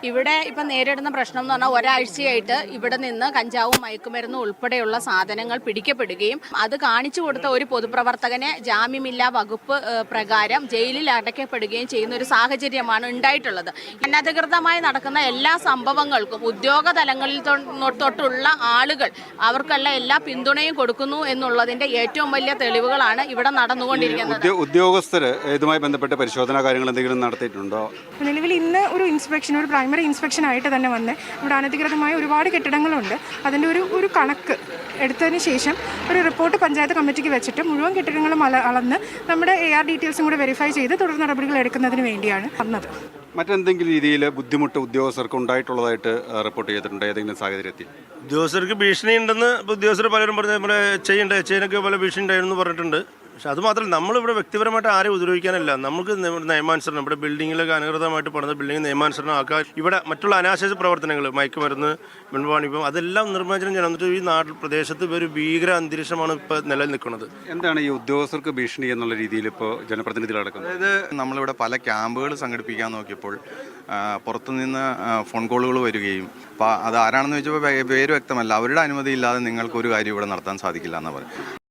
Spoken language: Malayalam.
ഇവിടെ ഇപ്പം നേരിടുന്ന പ്രശ്നം എന്ന് പറഞ്ഞാൽ ഒരാഴ്ചയായിട്ട് ഇവിടെ നിന്ന് കഞ്ചാവും മയക്കുമരുന്നും ഉൾപ്പെടെയുള്ള സാധനങ്ങൾ പിടിക്കപ്പെടുകയും അത് കാണിച്ചു കൊടുത്ത ഒരു പൊതുപ്രവർത്തകനെ ജാമ്യമില്ലാ വകുപ്പ് പ്രകാരം ജയിലിൽ അടയ്ക്കപ്പെടുകയും ചെയ്യുന്ന ഒരു സാഹചര്യമാണ് ഉണ്ടായിട്ടുള്ളത്. അനധികൃതമായി നടക്കുന്ന എല്ലാ സംഭവങ്ങൾക്കും ഉദ്യോഗ തലങ്ങളിൽ തൊട്ടുള്ള ആളുകൾ അവർക്കെല്ലാം എല്ലാ പിന്തുണയും കൊടുക്കുന്നു എന്നുള്ളതിന്റെ ഏറ്റവും വലിയ തെളിവുകളാണ് ഇവിടെ നടന്നുകൊണ്ടിരിക്കുന്നത്. ഉദ്യോഗസ്ഥർ ഇതുമായി ബന്ധപ്പെട്ട് പരിശോധനാ കാര്യങ്ങൾ എന്തെങ്കിലും നടത്തിയിട്ടുണ്ടോ? നിലവിൽ ഇന്ന് ഒരു പ്രൈമറി ഇൻസ്പെക്ഷൻ ആയിട്ട് തന്നെ വന്ന് ഇവിടെ അനധികൃതമായ ഒരുപാട് കെട്ടിടങ്ങളുണ്ട്. അതിൻ്റെ ഒരു കണക്ക് എടുത്തതിന് ശേഷം ഒരു റിപ്പോർട്ട് പഞ്ചായത്ത് കമ്മിറ്റിക്ക് വെച്ചിട്ട് മുഴുവൻ കെട്ടിടങ്ങളും അളന്ന് നമ്മുടെ AR ഡീറ്റെയിൽസും കൂടെ വെരിഫൈ ചെയ്ത് തുടർ നടപടികൾ എടുക്കുന്നതിന് വേണ്ടിയാണ് വന്നത്. മറ്റെന്തെങ്കിലും രീതിയിൽ ബുദ്ധിമുട്ട് ഉദ്യോഗസ്ഥർക്ക് ഉണ്ടായിട്ടുള്ളതായിട്ട് റിപ്പോർട്ട് ചെയ്തിട്ടുണ്ട് ഏതെങ്കിലും സാഹചര്യത്തിൽ? ഉദ്യോഗസ്ഥർക്ക് ഭീഷണി ഉണ്ടെന്ന് ഉദ്യോഗസ്ഥർ പലരും പറഞ്ഞ നമ്മുടെ എച്ച് പല ഭീഷണി ഉണ്ടായിരുന്നു പറഞ്ഞിട്ടുണ്ട്. പക്ഷെ അത് മാത്രമല്ല, നമ്മളിവിടെ വ്യക്തിപരമായിട്ട് ആരെയും ഉപദ്രവിക്കാനല്ല. നമുക്ക് നിയമാനുസരണം ഇവിടെ ബിൽഡിങ്ങിലൊക്കെ അനധികൃതമായിട്ട് പണിത ബിൽഡിംഗ് നിയമാനുസരണം ആക്കാൻ ഇവിടെ മറ്റുള്ള അനാശാസ്യ പ്രവർത്തനങ്ങൾ മയക്കുമരുന്ന് മൺവാണിപ്പം അതെല്ലാം നിർമ്മാർജ്ജനം ചെയ്യണം. എന്നിട്ട് ഈ നാട്ടിൽ പ്രദേശത്ത് ഒരു ഭീകര അന്തരീക്ഷമാണ് ഇപ്പോൾ നിലനിൽക്കുന്നത്. എന്താണ് ഈ ഉദ്യോഗസ്ഥർക്ക് ഭീഷണി എന്നുള്ള രീതിയിൽ ഇപ്പോൾ ജനപ്രതിനിധികൾ അടക്കുന്നത്? അതായത് നമ്മളിവിടെ പല ക്യാമ്പുകൾ സംഘടിപ്പിക്കാൻ നോക്കിയപ്പോൾ പുറത്തുനിന്ന് ഫോൺ കോളുകൾ വരികയും അപ്പോൾ അത് ആരാണെന്ന് ചോദിച്ചപ്പോൾ പേര് വ്യക്തമല്ല, അവരുടെ അനുമതി ഇല്ലാതെ നിങ്ങൾക്ക് ഒരു കാര്യം ഇവിടെ നടത്താൻ സാധിക്കില്ല എന്ന് പറയും.